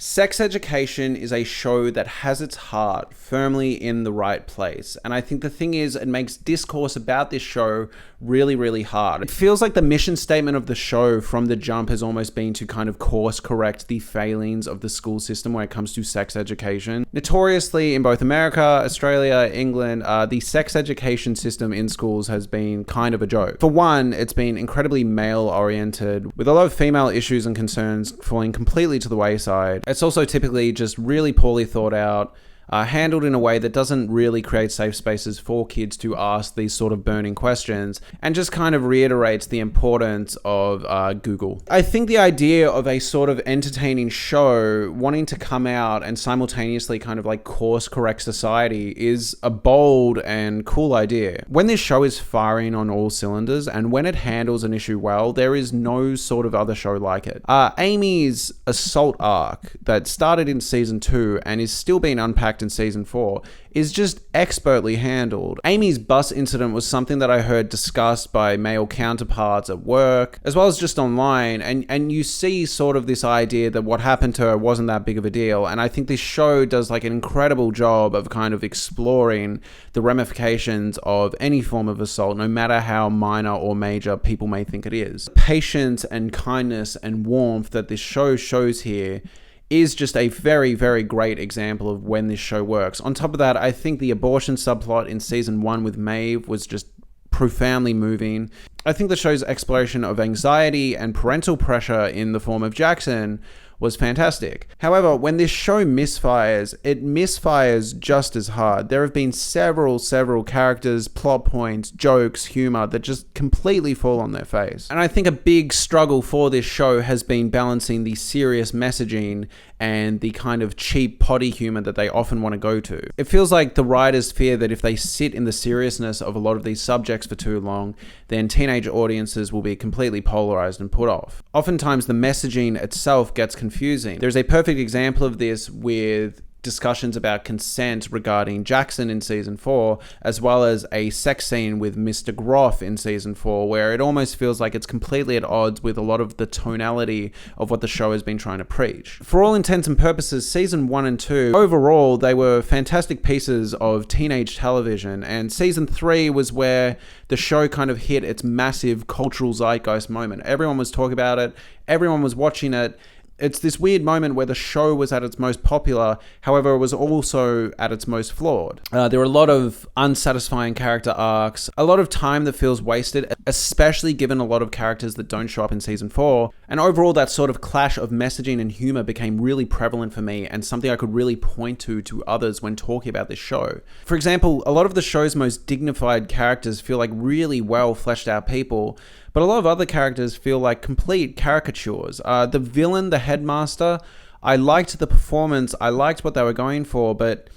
Sex Education is a show that has its heart firmly in the right place. And I think the thing is, it makes discourse about this show really, really hard. It feels like the mission statement of the show from the jump has almost been to kind of course correct the failings of the school system when it comes to sex education. Notoriously, in both America, Australia, England, the sex education system in schools has been kind of a joke. For one, it's been incredibly male-oriented, with a lot of female issues and concerns falling completely to the wayside. It's also typically just really poorly thought out, handled in a way that doesn't really create safe spaces for kids to ask these sort of burning questions, and just kind of reiterates the importance of Google. I think the idea of a sort of entertaining show wanting to come out and simultaneously kind of like course correct society is a bold and cool idea. When this show is firing on all cylinders and when it handles an issue well, there is no sort of other show like it. Amy's assault arc that started in season 2 and is still being unpacked in season 4 is just expertly handled. Amy's bus incident was something that I heard discussed by male counterparts at work, as well as just online, and you see sort of this idea that what happened to her wasn't that big of a deal, and I think this show does like an incredible job of kind of exploring the ramifications of any form of assault, no matter how minor or major people may think it is. Patience and kindness and warmth that this show shows here is just a very, very great example of when this show works. On top of that, I think the abortion subplot in season 1 with Maeve was just profoundly moving. I think the show's exploration of anxiety and parental pressure in the form of Jackson was fantastic. However, when this show misfires, it misfires just as hard. There have been several characters, plot points, jokes, humor that just completely fall on their face. And I think a big struggle for this show has been balancing the serious messaging and the kind of cheap potty humor that they often want to go to. It feels like the writers fear that if they sit in the seriousness of a lot of these subjects for too long, then teenage audiences will be completely polarized and put off. Oftentimes the messaging itself gets confusing. There's a perfect example of this with discussions about consent regarding Jackson in season 4, as well as a sex scene with Mr. Groff in season 4, where it almost feels like it's completely at odds with a lot of the tonality of what the show has been trying to preach. For all intents and purposes, season 1 and 2, overall, they were fantastic pieces of teenage television, and season 3 was where the show kind of hit its massive cultural zeitgeist moment. Everyone was talking about it, everyone was watching it. It's this weird moment where the show was at its most popular, however, it was also at its most flawed. There were a lot of unsatisfying character arcs, a lot of time that feels wasted, especially given a lot of characters that don't show up in season 4. And overall, that sort of clash of messaging and humor became really prevalent for me and something I could really point to others when talking about this show. For example, a lot of the show's most dignified characters feel like really well fleshed out people, but a lot of other characters feel like complete caricatures. The villain, the headmaster, I liked the performance, I liked what they were going for, but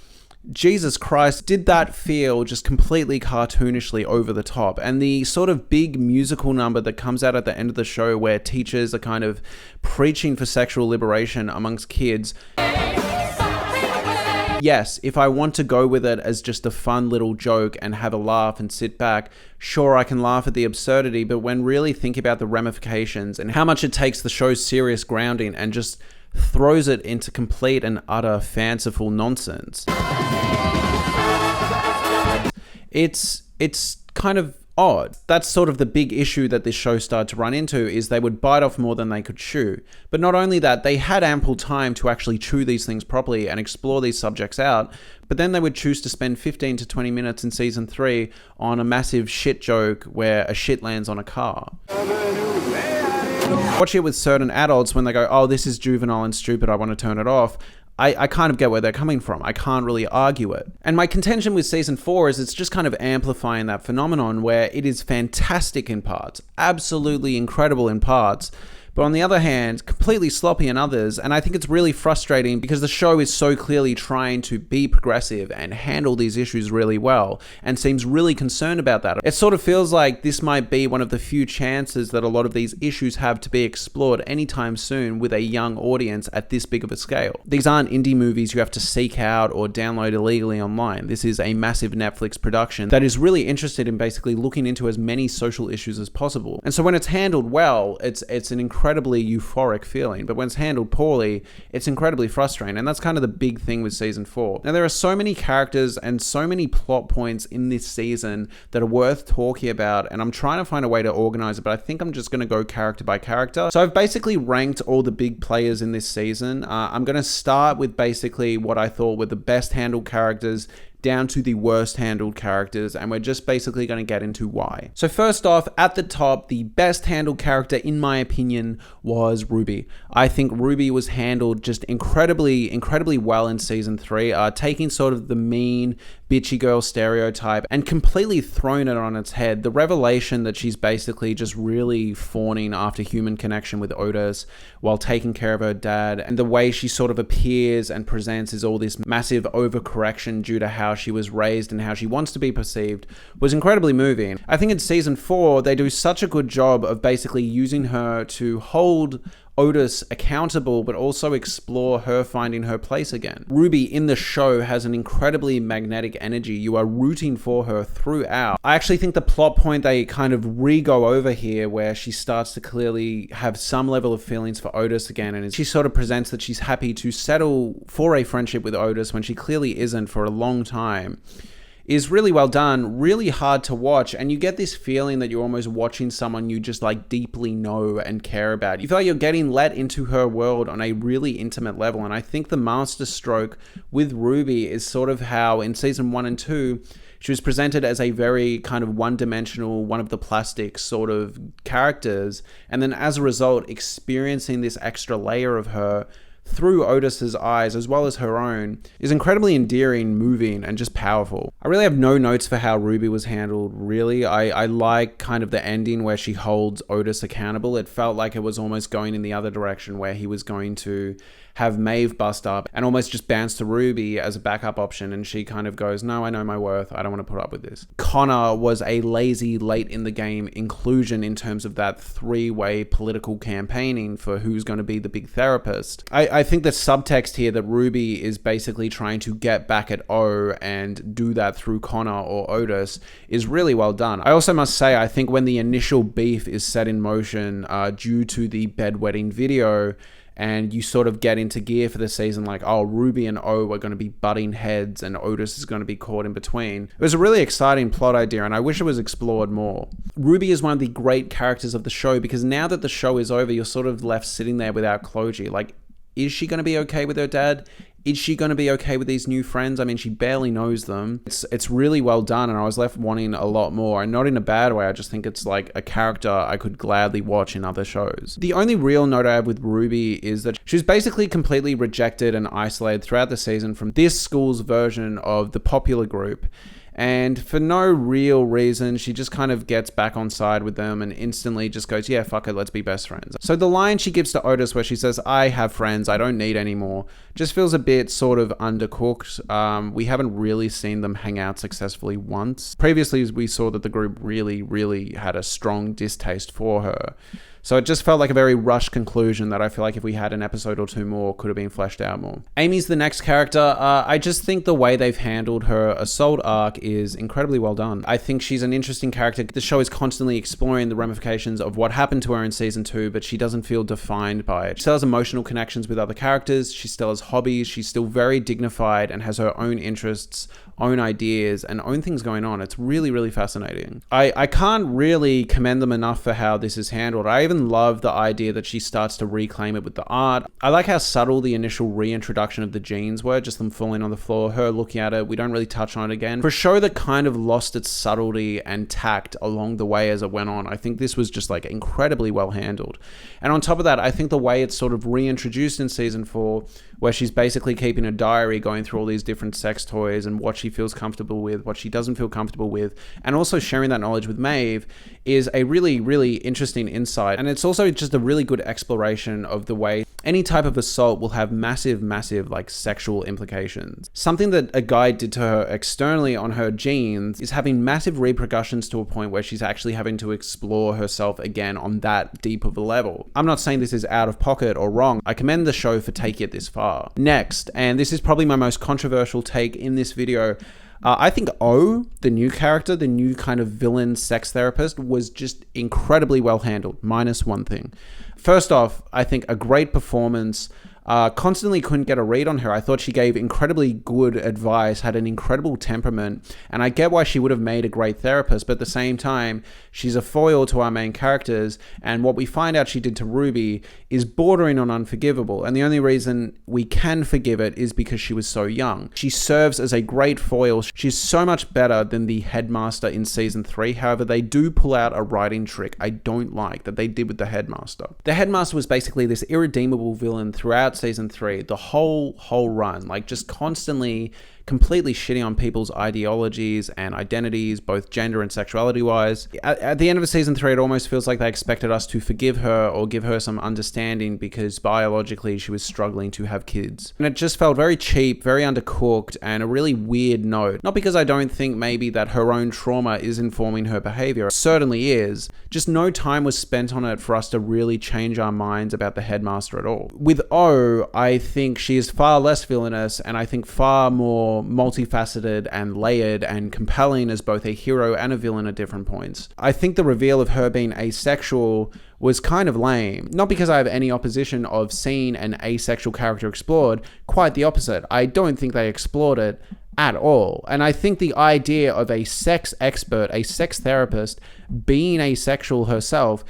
Jesus Christ, did that feel just completely cartoonishly over the top. And the sort of big musical number that comes out at the end of the show where teachers are kind of preaching for sexual liberation amongst kids. Yes, if I want to go with it as just a fun little joke and have a laugh and sit back, sure, I can laugh at the absurdity, but when really think about the ramifications and how much it takes the show's serious grounding and just throws it into complete and utter fanciful nonsense, it's kind of odd. That's sort of the big issue that this show started to run into, is they would bite off more than they could chew. But not only that, they had ample time to actually chew these things properly and explore these subjects out, but then they would choose to spend 15 to 20 minutes in season 3 on a massive shit joke where a shit lands on a car. Watch it with certain adults when they go, oh, this is juvenile and stupid, I want to turn it off. I kind of get where they're coming from. I can't really argue it. And my contention with season 4 is it's just kind of amplifying that phenomenon where it is fantastic in parts, absolutely incredible in parts, but on the other hand, completely sloppy in others. And I think it's really frustrating because the show is so clearly trying to be progressive and handle these issues really well and seems really concerned about that. It sort of feels like this might be one of the few chances that a lot of these issues have to be explored anytime soon with a young audience at this big of a scale. These aren't indie movies you have to seek out or download illegally online. This is a massive Netflix production that is really interested in basically looking into as many social issues as possible. And so when it's handled well, it's an incredible incredibly euphoric feeling, but when it's handled poorly, it's incredibly frustrating, and that's kind of the big thing with season 4. Now, there are so many characters and so many plot points in this season that are worth talking about, and I'm trying to find a way to organize it, but I think I'm just going to go character by character. So I've basically ranked all the big players in this season. I'm going to start with basically what I thought were the best handled characters down to the worst handled characters, and we're just basically going to get into why. So first off, at the top, the best handled character in my opinion was Ruby. I think Ruby was handled just incredibly well in season 3, taking sort of the mean bitchy girl stereotype and completely thrown it on its head. The revelation that she's basically just really fawning after human connection with Otis while taking care of her dad, and the way she sort of appears and presents is all this massive overcorrection due to how she was raised and how she wants to be perceived, was incredibly moving. I think in season 4, they do such a good job of basically using her to hold Otis accountable, but also explore her finding her place again. Ruby in the show has an incredibly magnetic energy. You are rooting for her throughout. I actually think the plot point they kind of re-go over here, where she starts to clearly have some level of feelings for Otis again, and she sort of presents that she's happy to settle for a friendship with Otis when she clearly isn't for a long time, is really well done, really hard to watch, and you get this feeling that you're almost watching someone you just like deeply know and care about. You feel like you're getting let into her world on a really intimate level, and I think the master stroke with Ruby is sort of how in season 1 and 2 she was presented as a very kind of one-dimensional, one of the plastic sort of characters, and then as a result experiencing this extra layer of her through Otis's eyes as well as her own is incredibly endearing, moving, and just powerful. I really have no notes for how Ruby was handled, really. I like kind of the ending where she holds Otis accountable. It felt like it was almost going in the other direction, where he was going to have Maeve bust up and almost just bounce to Ruby as a backup option, and she kind of goes, no, I know my worth, I don't want to put up with this. Connor was a lazy late in the game inclusion in terms of that 3-way political campaigning for who's going to be the big therapist. I think the subtext here that Ruby is basically trying to get back at O and do that through Connor or Otis is really well done. I also must say, I think when the initial beef is set in motion due to the bedwetting video, and you sort of get into gear for the season, like, oh, Ruby and O are going to be butting heads and Otis is going to be caught in between. It was a really exciting plot idea, and I wish it was explored more. Ruby is one of the great characters of the show, because now that the show is over, you're sort of left sitting there without closure. Like, is she going to be okay with her dad? Is she going to be okay with these new friends? I mean, she barely knows them. It's really well done, and I was left wanting a lot more, and not in a bad way. I just think it's like a character I could gladly watch in other shows. The only real note I have with Ruby is that she was basically completely rejected and isolated throughout the season from this school's version of the popular group. And for no real reason, she just kind of gets back on side with them and instantly just goes, yeah, fuck it, let's be best friends. So the line she gives to Otis where she says, I have friends, I don't need any more, just feels a bit sort of undercooked. We haven't really seen them hang out successfully once. Previously, we saw that the group really had a strong distaste for her. So it just felt like a very rushed conclusion that I feel like if we had an episode or two more, could have been fleshed out more. Amy's the next character. I just think the way they've handled her assault arc is incredibly well done. I think she's an interesting character. The show is constantly exploring the ramifications of what happened to her in season 2, but she doesn't feel defined by it. She still has emotional connections with other characters. She still has hobbies. She's still very dignified and has her own interests, own ideas, and own things going on. It's really fascinating. I can't really commend them enough for how this is handled. I even love the idea that she starts to reclaim it with the art. I like how subtle the initial reintroduction of the jeans were, just them falling on the floor, her looking at it. We don't really touch on it again. For a show that kind of lost its subtlety and tact along the way as it went on, I think this was just like incredibly well handled. And on top of that, I think the way it's sort of reintroduced in season 4, where she's basically keeping a diary going through all these different sex toys and what she feels comfortable with, what she doesn't feel comfortable with, and also sharing that knowledge with Maeve, is a really interesting insight. And it's also just a really good exploration of the way any type of assault will have massive like sexual implications. Something that a guy did to her externally on her jeans is having massive repercussions to a point where she's actually having to explore herself again on that deep of a level. I'm not saying this is out of pocket or wrong. I commend the show for taking it this far. Next, and this is probably my most controversial take in this video, I think O, the new character, the new kind of villain sex therapist, was just incredibly well handled, minus one thing. First off, I think a great performance. Constantly couldn't get a read on her. I thought she gave incredibly good advice, had an incredible temperament, and I get why she would have made a great therapist, but at the same time, she's a foil to our main characters, and what we find out she did to Ruby is bordering on unforgivable, and the only reason we can forgive it is because she was so young. She serves as a great foil. She's so much better than the headmaster in season 3. However, they do pull out a writing trick I don't like that they did with the headmaster. The headmaster was basically this irredeemable villain throughout season 3, the whole run, like just constantly completely shitting on people's ideologies and identities, both gender and sexuality wise. At the end of season 3, it almost feels like they expected us to forgive her or give her some understanding because biologically she was struggling to have kids. And it just felt very cheap, very undercooked, and a really weird note. Not because I don't think maybe that her own trauma is informing her behavior. It certainly is. Just no time was spent on it for us to really change our minds about the headmaster at all. With O, I think she is far less villainous and I think far more multifaceted and layered and compelling as both a hero and a villain at different points. I think the reveal of her being asexual was kind of lame. Not because I have any opposition of seeing an asexual character explored, quite the opposite. I don't think they explored it at all. And I think the idea of a sex expert, a sex therapist, being asexual herself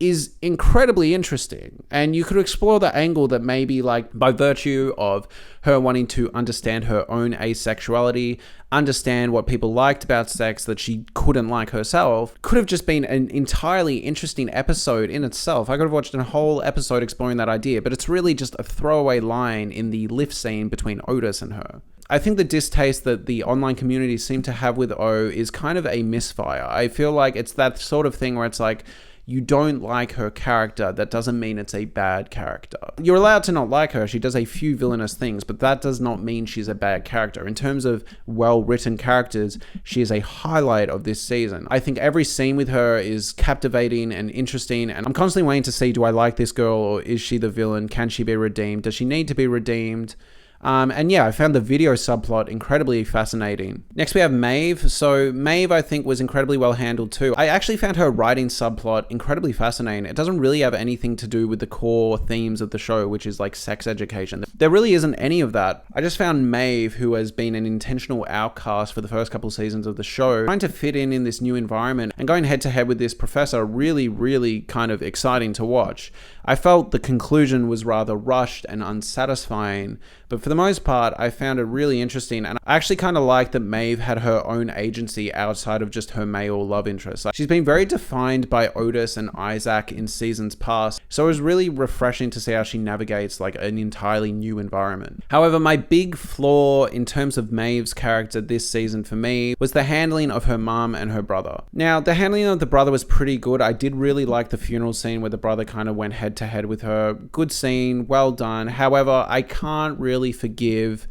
is incredibly interesting. And you could explore the angle that maybe like by virtue of her wanting to understand her own asexuality, understand what people liked about sex that she couldn't like herself, could have just been an entirely interesting episode in itself. I could have watched a whole episode exploring that idea, but it's really just a throwaway line in the lift scene between Otis and her. I think the distaste that the online community seem to have with O is kind of a misfire. I feel like it's that sort of thing where it's like, you don't like her character, that doesn't mean it's a bad character. You're allowed to not like her. She does a few villainous things, but that does not mean she's a bad character. In terms of well-written characters, she is a highlight of this season. I think every scene with her is captivating and interesting, and I'm constantly waiting to see, do I like this girl or is she the villain? Can she be redeemed? Does she need to be redeemed? And yeah, I found the video subplot incredibly fascinating. Next we have Maeve. So Maeve, I think, was incredibly well handled too. I actually found her writing subplot incredibly fascinating. It doesn't really have anything to do with the core themes of the show, which is like sex education. There really isn't any of that. I just found Maeve, who has been an intentional outcast for the first couple seasons of the show, trying to fit in this new environment and going head to head with this professor, really kind of exciting to watch. I felt the conclusion was rather rushed and unsatisfying, but for the most part, I found it really interesting, and I actually kind of liked that Maeve had her own agency outside of just her male love interest. She's been very defined by Otis and Isaac in seasons past, so it was really refreshing to see how she navigates like an entirely new environment. However, my big flaw in terms of Maeve's character this season for me was the handling of her mum and her brother. Now, the handling of the brother was pretty good. I did really like the funeral scene where the brother kind of went head to head with her. Good scene, well done. However, I can't really forgive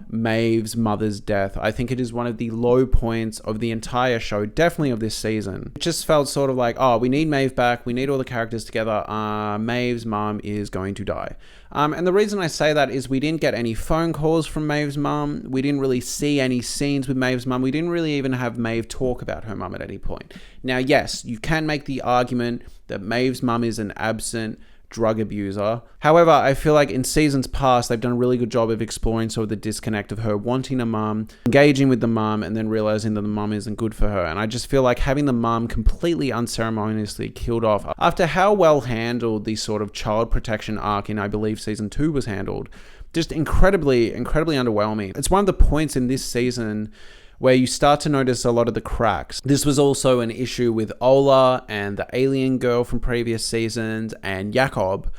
Maeve's mother's death. I think it is one of the low points of the entire show, definitely of this season. It just felt sort of like, oh, we need Maeve back, we need all the characters together, Maeve's mom is going to die. And the reason I say that is we didn't get any phone calls from Maeve's mom, we didn't really see any scenes with Maeve's mom, we didn't really even have Maeve talk about her mom at any point. Now, yes, you can make the argument that Maeve's mom is an absent drug abuser. However, I feel like in seasons past, they've done a really good job of exploring sort of the disconnect of her wanting a mum, engaging with the mum, and then realizing that the mum isn't good for her. And I just feel like having the mum completely unceremoniously killed off after how well handled the sort of child protection arc in, I believe, season 2 was handled, just incredibly underwhelming. It's one of the points in this season where you start to notice a lot of the cracks. This was also an issue with Ola and the alien girl from previous seasons and Jakob,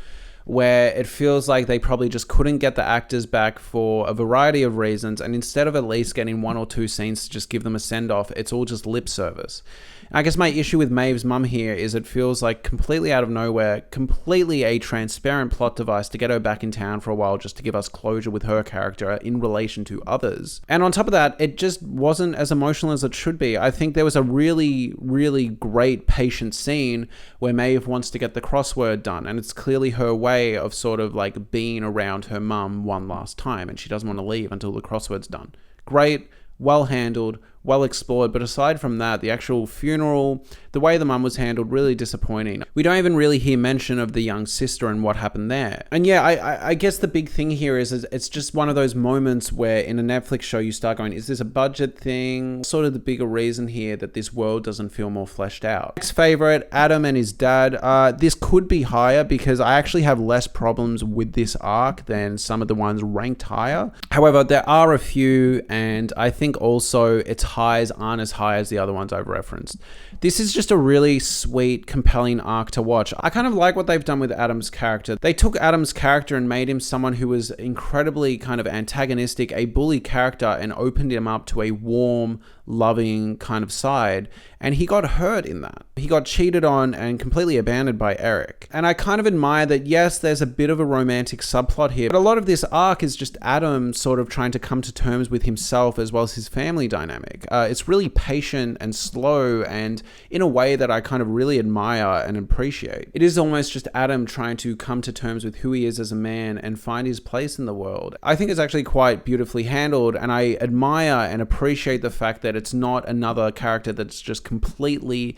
where it feels like they probably just couldn't get the actors back for a variety of reasons, and instead of at least getting 1 or 2 scenes to just give them a send-off, it's all just lip service. I guess my issue with Maeve's mum here is it feels like completely out of nowhere, completely a transparent plot device to get her back in town for a while just to give us closure with her character in relation to others. And on top of that, it just wasn't as emotional as it should be. I think there was a really great patient scene where Maeve wants to get the crossword done, and it's clearly her way of sort of like being around her mum one last time, and she doesn't want to leave until the crossword's done. Great. well handled, well explored. But aside from that, the actual funeral, the way the mum was handled, really disappointing. We don't even really hear mention of the young sister and what happened there. And yeah, I guess the big thing here is it's just one of those moments where in a Netflix show you start going, is this a budget thing? Sort of the bigger reason here that this world doesn't feel more fleshed out. Next favorite, Adam and his dad. This could be higher because I actually have less problems with this arc than some of the ones ranked higher. However, there are a few, and I think also its highs aren't as high as the other ones I've referenced. This is just a really sweet, compelling arc to watch. I kind of like what they've done with Adam's character. They took Adam's character and made him someone who was incredibly kind of antagonistic, a bully character, and opened him up to a warm, loving kind of side. And he got hurt in that. He got cheated on and completely abandoned by Eric. And I kind of admire that, yes, there's a bit of a romantic subplot here, but a lot of this arc is just Adam sort of trying to come to terms with himself as well as his family dynamic. It's really patient and slow, and in a way that I kind of really admire and appreciate. It is almost just Adam trying to come to terms with who he is as a man and find his place in the world. I think it's actually quite beautifully handled, and I admire and appreciate the fact that it's not another character that's just completely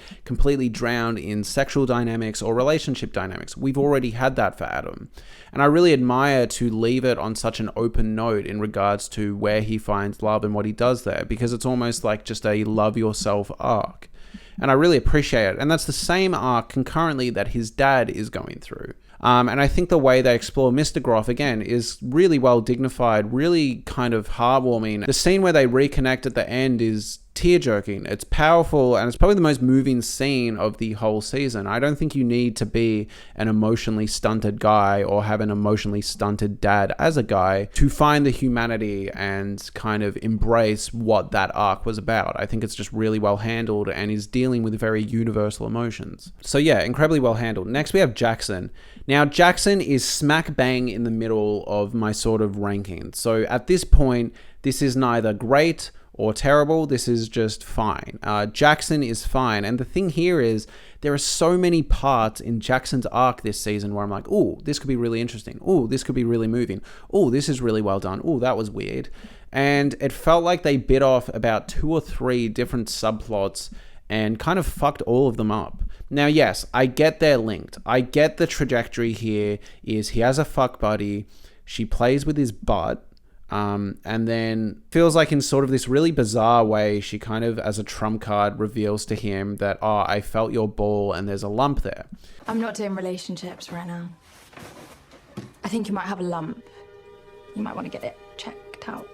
drowned in sexual dynamics or relationship dynamics. We've already had that for Adam. And I really admire to leave it on such an open note in regards to where he finds love and what he does there, because it's almost like just a love yourself arc. And I really appreciate it. And that's the same arc concurrently that his dad is going through. And I think the way they explore Mr. Groff, again, is really well dignified, really kind of heartwarming. The scene where they reconnect at the end is tear-jerking. It's powerful, and it's probably the most moving scene of the whole season. I don't think you need to be an emotionally stunted guy or have an emotionally stunted dad as a guy to find the humanity and kind of embrace what that arc was about. I think it's just really well handled and is dealing with very universal emotions. So yeah, incredibly well handled. Next we have Jackson. Now Jackson is smack bang in the middle of my sort of ranking. So at this point, this is neither great or terrible. This is just fine. Jackson is fine. And the thing here is there are so many parts in Jackson's arc this season where I'm like, oh, this could be really interesting. Oh, this could be really moving. Oh, this is really well done. Oh, that was weird. And it felt like they bit off about 2 or 3 different subplots and kind of fucked all of them up. Now, yes, I get they're linked. I get the trajectory here is he has a fuck buddy. She plays with his butt. And then feels like in sort of this really bizarre way, she kind of, as a trump card, reveals to him that, oh, I felt your ball and there's a lump there. I'm not doing relationships right now. I think you might have a lump. You might want to get it checked out.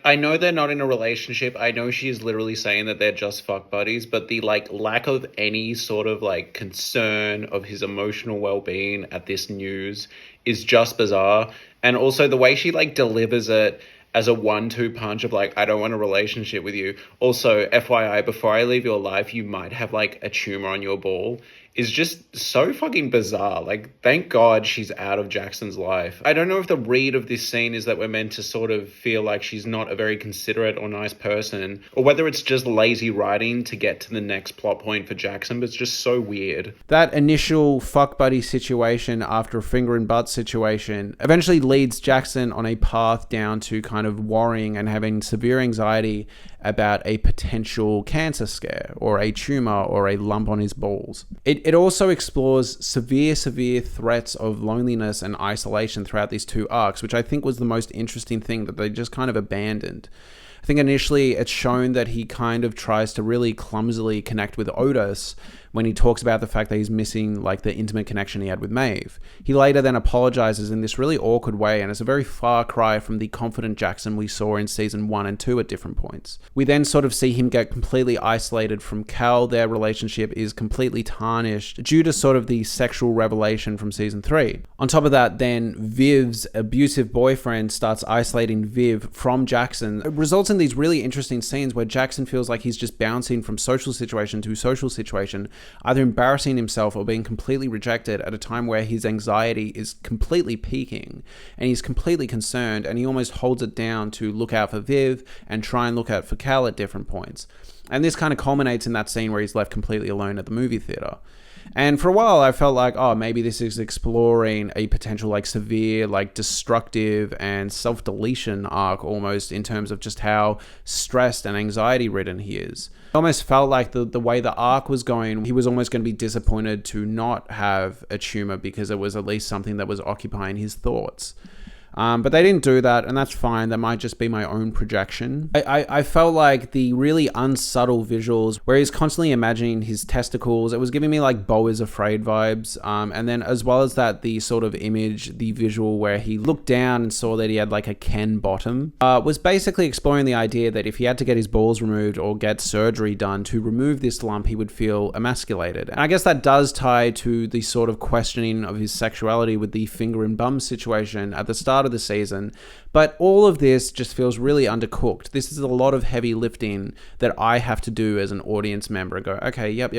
I know they're not in a relationship. I know she is literally saying that they're just fuck buddies, but the lack of any sort of concern of his emotional well-being at this news is just bizarre. And also the way she delivers it as a 1-2 punch of I don't want a relationship with you. Also, FYI, before I leave your life, you might have a tumor on your ball, is just so fucking bizarre. Thank God she's out of Jackson's life. I don't know if the read of this scene is that we're meant to sort of feel like she's not a very considerate or nice person, or whether it's just lazy writing to get to the next plot point for Jackson, but it's just so weird. That initial fuck buddy situation after a finger and butt situation eventually leads Jackson on a path down to kind of worrying and having severe anxiety about a potential cancer scare or a tumor or a lump on his balls. It also explores severe threats of loneliness and isolation throughout these 2 arcs, which I think was the most interesting thing that they just kind of abandoned. I think initially it's shown that he kind of tries to really clumsily connect with Otis when he talks about the fact that he's missing the intimate connection he had with Maeve. He later then apologizes in this really awkward way, and it's a very far cry from the confident Jackson we saw in season 1 and 2 at different points. We then sort of see him get completely isolated from Cal. Their relationship is completely tarnished due to sort of the sexual revelation from season 3. On top of that, then Viv's abusive boyfriend starts isolating Viv from Jackson. It results in these really interesting scenes where Jackson feels like he's just bouncing from social situation to social situation, either embarrassing himself or being completely rejected at a time where his anxiety is completely peaking and he's completely concerned, and he almost holds it down to look out for Viv and try and look out for Cal at different points. And this kind of culminates in that scene where he's left completely alone at the movie theater. And for a while, I felt like, oh, maybe this is exploring a potential like severe, like destructive and self-deletion arc almost in terms of just how stressed and anxiety-ridden he is. It almost felt like the way the arc was going, he was almost going to be disappointed to not have a tumor because it was at least something that was occupying his thoughts. But they didn't do that, and that's fine. That might just be my own projection. I felt like the really unsubtle visuals where he's constantly imagining his testicles, it was giving me like Beau is Afraid vibes. And then as well as that, the sort of image, the visual where he looked down and saw that he had like a Ken bottom, was basically exploring the idea that if he had to get his balls removed or get surgery done to remove this lump, he would feel emasculated. And I guess that does tie to the sort of questioning of his sexuality with the finger and bum situation at the start of the season. But all of this just feels really undercooked. This is a lot of heavy lifting that I have to do as an audience member and go, okay, yep.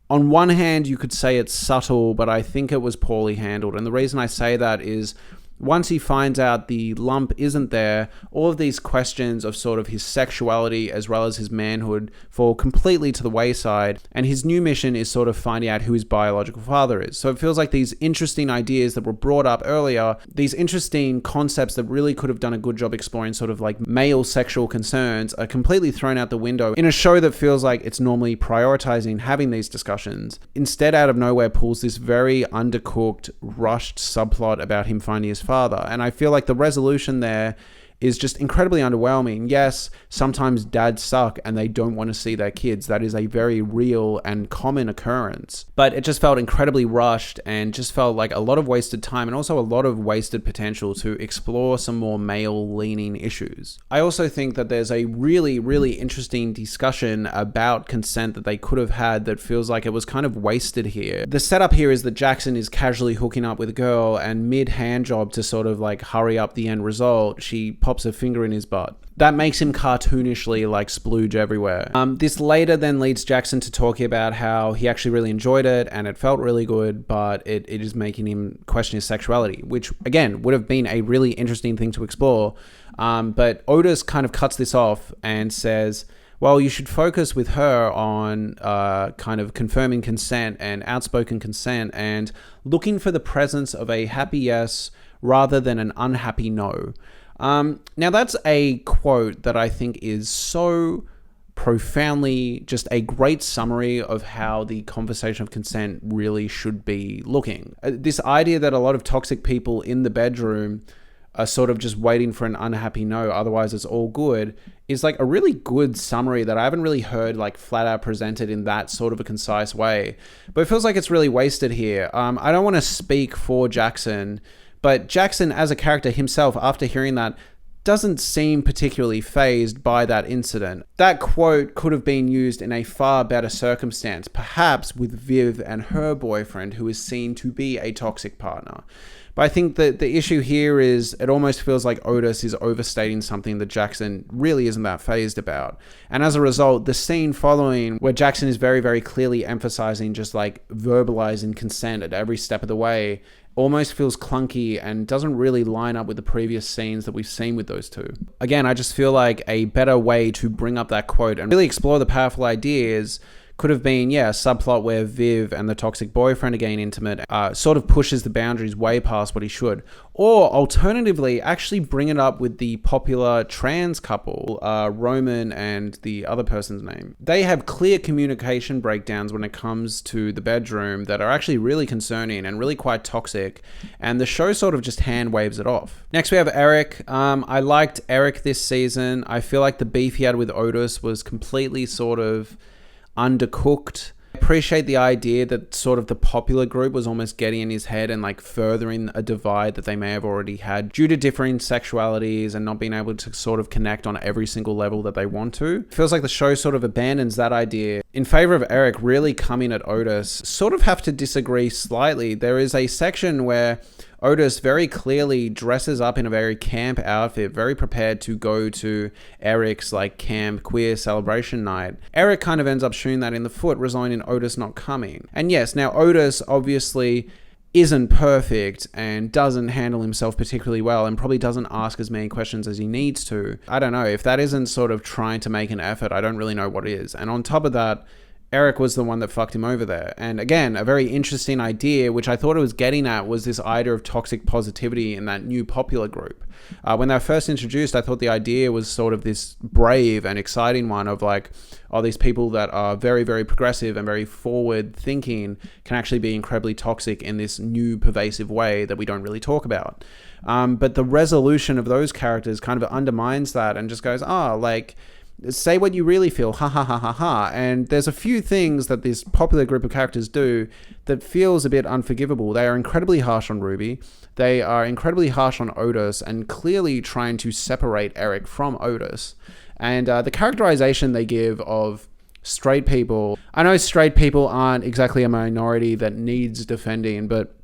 On one hand, you could say it's subtle, but I think it was poorly handled. And the reason I say that is once he finds out the lump isn't there, all of these questions of sort of his sexuality as well as his manhood fall completely to the wayside, and his new mission is sort of finding out who his biological father is. So it feels like these interesting ideas that were brought up earlier, these interesting concepts that really could have done a good job exploring sort of like male sexual concerns, are completely thrown out the window in a show that feels like it's normally prioritizing having these discussions. Instead, out of nowhere, pulls this very undercooked, rushed subplot about him finding his father. And I feel like the resolution there is just incredibly underwhelming. Yes, sometimes dads suck and they don't want to see their kids. That is a very real and common occurrence. But it just felt incredibly rushed and just felt like a lot of wasted time and also a lot of wasted potential to explore some more male-leaning issues. I also think that there's a really, really interesting discussion about consent that they could have had that feels like it was kind of wasted here. The setup here is that Jackson is casually hooking up with a girl, and mid-hand job to sort of like hurry up the end result, she pops a finger in his butt. That makes him cartoonishly like splooge everywhere. This later then leads Jackson to talking about how he actually really enjoyed it and it felt really good, but it is making him question his sexuality, which again would have been a really interesting thing to explore. But Otis kind of cuts this off and says, well, you should focus with her on kind of confirming consent and outspoken consent and looking for the presence of a happy yes rather than an unhappy no. Now that's a quote that I think is so profoundly just a great summary of how the conversation of consent really should be looking. This idea that a lot of toxic people in the bedroom are sort of just waiting for an unhappy no, otherwise it's all good, is like a really good summary that I haven't really heard like flat out presented in that sort of a concise way. But it feels like it's really wasted here. I don't want to speak for Jackson, but Jackson as a character himself, after hearing that, doesn't seem particularly fazed by that incident. That quote could have been used in a far better circumstance, perhaps with Viv and her boyfriend, who is seen to be a toxic partner. But I think that the issue here is it almost feels like Otis is overstating something that Jackson really isn't that fazed about. And as a result, the scene following where Jackson is very, very clearly emphasizing just like verbalizing consent at every step of the way almost feels clunky and doesn't really line up with the previous scenes that we've seen with those two. Again, I just feel like a better way to bring up that quote and really explore the powerful ideas could have been, a subplot where Viv and the toxic boyfriend are getting intimate, sort of pushes the boundaries way past what he should. Or alternatively, actually bring it up with the popular trans couple, Roman and the other person's name. They have clear communication breakdowns when it comes to the bedroom that are actually really concerning and really quite toxic, and the show sort of just hand waves it off. Next we have Eric. I liked Eric this season. I feel like the beef he had with Otis was completely sort of undercooked. I appreciate the idea that sort of the popular group was almost getting in his head and like furthering a divide that they may have already had due to differing sexualities and not being able to sort of connect on every single level that they want to. It feels like the show sort of abandons that idea in favor of Eric really coming at Otis. Sort of have to disagree slightly. There is a section where Otis very clearly dresses up in a very camp outfit, very prepared to go to Eric's like camp queer celebration night. Eric kind of ends up shooting that in the foot, resulting in Otis not coming. And yes, now Otis obviously isn't perfect and doesn't handle himself particularly well and probably doesn't ask as many questions as he needs to. I don't know. If that isn't sort of trying to make an effort, I don't really know what is. And on top of that, Eric was the one that fucked him over there. And again, a very interesting idea, which I thought it was getting at, was this idea of toxic positivity in that new popular group. When they were first introduced, I thought the idea was sort of this brave and exciting one of like, oh, these people that are very, very progressive and very forward thinking can actually be incredibly toxic in this new pervasive way that we don't really talk about. But the resolution of those characters kind of undermines that and just goes, like, say what you really feel, ha ha ha ha ha. And there's a few things that this popular group of characters do that feels a bit unforgivable. They are incredibly harsh on Ruby. They are incredibly harsh on Otis and clearly trying to separate Eric from Otis. And the characterization they give of straight people, I know straight people aren't exactly a minority that needs defending, but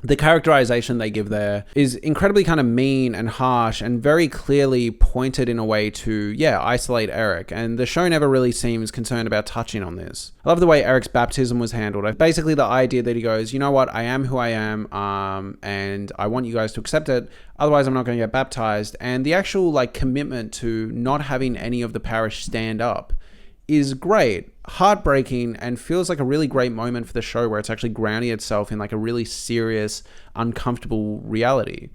the characterization they give there is incredibly kind of mean and harsh and very clearly pointed in a way to, isolate Eric. And the show never really seems concerned about touching on this. I love the way Eric's baptism was handled. Basically the idea that he goes, you know what, I am who I am, and I want you guys to accept it. Otherwise, I'm not going to get baptized. And the actual like commitment to not having any of the parish stand up is great, heartbreaking, and feels like a really great moment for the show where it's actually grounding itself in like a really serious, uncomfortable reality.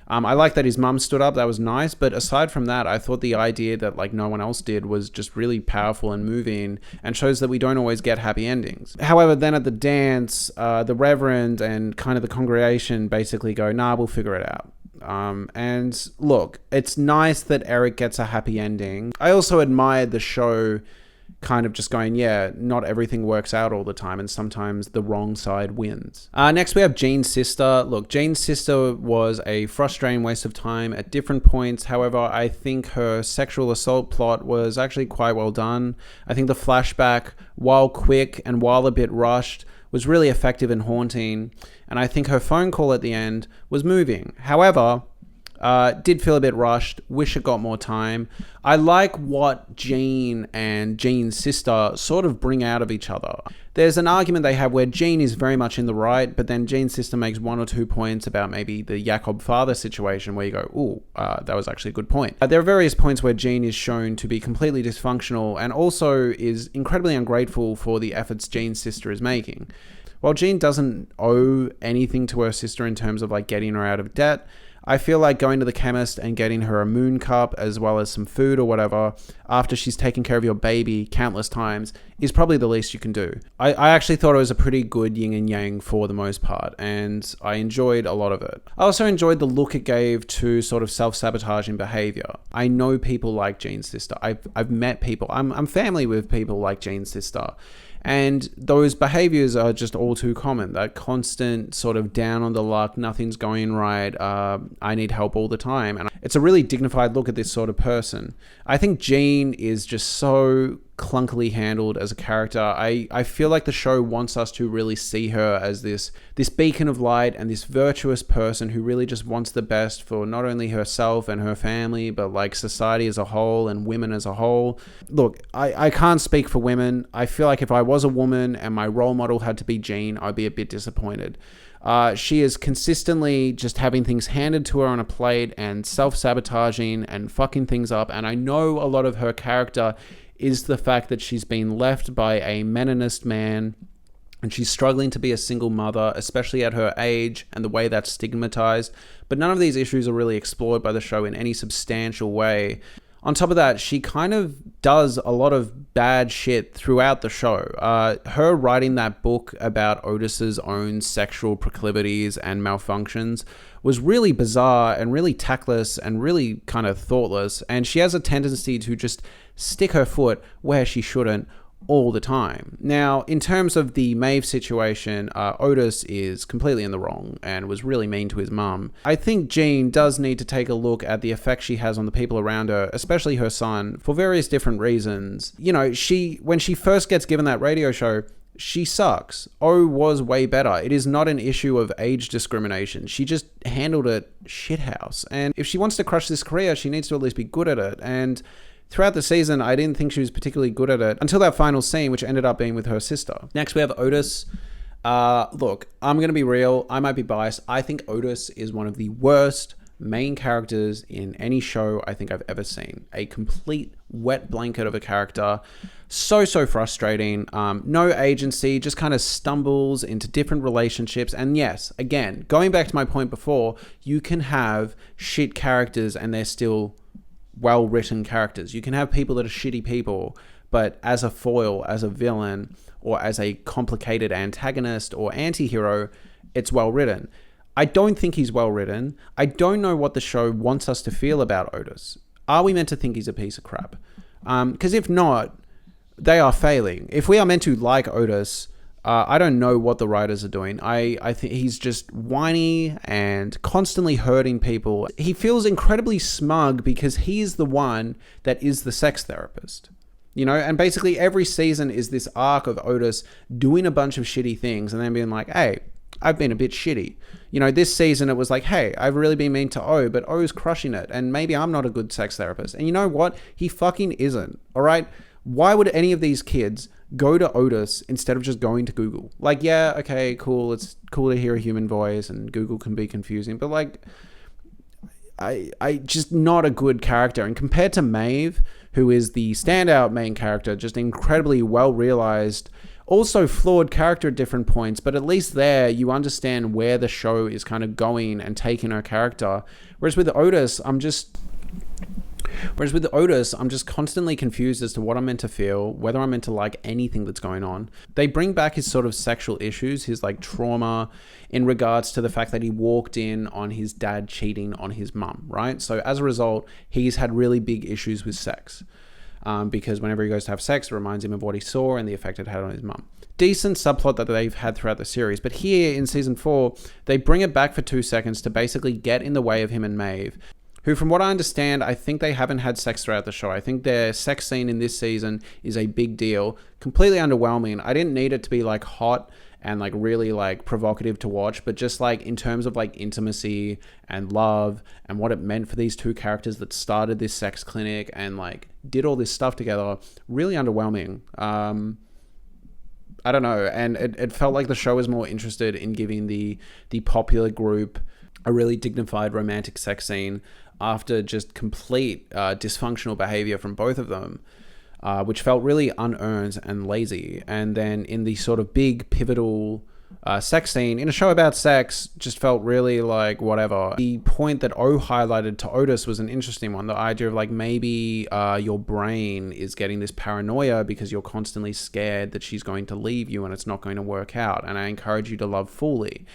I like that his mum stood up. That was nice. But aside from that, I thought the idea that like no one else did was just really powerful and moving and shows that we don't always get happy endings. However, then at the dance, the reverend and kind of the congregation basically go, nah, we'll figure it out. And look, it's nice that Eric gets a happy ending. I also admired the show kind of just going, not everything works out all the time, and sometimes the wrong side wins. Next, we have Jean's sister. Look, Jean's sister was a frustrating waste of time at different points. However, I think her sexual assault plot was actually quite well done. I think the flashback, while quick and while a bit rushed, was really effective and haunting. And I think her phone call at the end was moving. However, did feel a bit rushed. Wish it got more time. I like what Jean and Jean's sister sort of bring out of each other. There's an argument they have where Jean is very much in the right, but then Jean's sister makes 1 or 2 points about maybe the Jakob father situation where you go, that was actually a good point. There are various points where Jean is shown to be completely dysfunctional and also is incredibly ungrateful for the efforts Jean's sister is making. While Jean doesn't owe anything to her sister in terms of like getting her out of debt, I feel like going to the chemist and getting her a moon cup as well as some food or whatever after she's taken care of your baby countless times is probably the least you can do. I actually thought it was a pretty good yin and yang for the most part, and I enjoyed a lot of it. I also enjoyed the look it gave to sort of self-sabotaging behavior. I know people like Jean's sister. I've met people. I'm family with people like Jean's sister. And those behaviors are just all too common. That constant sort of down on the luck, nothing's going right, I need help all the time. And it's a really dignified look at this sort of person. I think Jean is just so clunkily handled as a character. I feel like the show wants us to really see her as this beacon of light and this virtuous person who really just wants the best for not only herself and her family, but like society as a whole and women as a whole. Look, I can't speak for women. I feel like if I was a woman and my role model had to be Jean, I'd be a bit disappointed. She is consistently just having things handed to her on a plate and self-sabotaging and fucking things up. And I know a lot of her character is the fact that she's been left by a Meninist man and she's struggling to be a single mother, especially at her age and the way that's stigmatized. But none of these issues are really explored by the show in any substantial way. On top of that, she kind of does a lot of bad shit throughout the show. Her writing that book about Otis's own sexual proclivities and malfunctions was really bizarre and really tactless and really kind of thoughtless. And she has a tendency to just stick her foot where she shouldn't all the time. Now, in terms of the Maeve situation, Otis is completely in the wrong and was really mean to his mum. I think Jean does need to take a look at the effect she has on the people around her, especially her son, for various different reasons. You know, when she first gets given that radio show, she sucks. O was way better. It is not an issue of age discrimination. She just handled it shithouse. And if she wants to crush this career, she needs to at least be good at it. And throughout the season, I didn't think she was particularly good at it until that final scene, which ended up being with her sister. Next, we have Otis. Look, I'm going to be real. I might be biased. I think Otis is one of the worst main characters in any show I think I've ever seen. A complete wet blanket of a character. So frustrating. No agency, just kind of stumbles into different relationships. And yes, again, going back to my point before, you can have shit characters and they're still well-written characters. You can have people that are shitty people, but as a foil, as a villain, or as a complicated antagonist or anti-hero, it's well-written. I don't think he's well-written. I don't know what the show wants us to feel about Otis. Are we meant to think he's a piece of crap? Because if not, they are failing. If we are meant to like Otis, I don't know what the writers are doing. I think he's just whiny and constantly hurting people. He feels incredibly smug because he's the one that is the sex therapist. You know, and basically every season is this arc of Otis doing a bunch of shitty things and then being like, hey, I've been a bit shitty. You know, this season it was like, hey, I've really been mean to O, but O's crushing it, and maybe I'm not a good sex therapist. And you know what? He fucking isn't, all right? Why would any of these kids go to Otis instead of just going to Google? Like, yeah, okay, cool. It's cool to hear a human voice, and Google can be confusing, but like, I just not a good character. And compared to Maeve, who is the standout main character, just incredibly well realized, also flawed character at different points, but at least there you understand where the show is kind of going and taking her character. Whereas with Otis, I'm just constantly confused as to what I'm meant to feel, whether I'm meant to like anything that's going on. They bring back his sort of sexual issues, his like trauma in regards to the fact that he walked in on his dad cheating on his mum, right? So as a result, he's had really big issues with sex. Because whenever he goes to have sex, it reminds him of what he saw and the effect it had on his mum. Decent subplot that they've had throughout the series, but here in season 4, they bring it back for 2 seconds to basically get in the way of him and Maeve, who, from what I understand, I think they haven't had sex throughout the show. I think their sex scene in this season is a big deal. Completely underwhelming. I didn't need it to be like hot and like really like provocative to watch, but just like in terms of like intimacy and love and what it meant for these two characters that started this sex clinic and like did all this stuff together, really underwhelming. I don't know. And it felt like the show was more interested in giving the popular group a really dignified romantic sex scene after just complete dysfunctional behavior from both of them. Which felt really unearned and lazy. And then in the sort of big pivotal sex scene in a show about sex just felt really like whatever. The point that O highlighted to Otis was an interesting one. The idea of like maybe your brain is getting this paranoia because you're constantly scared that she's going to leave you and it's not going to work out. And I encourage you to love fully.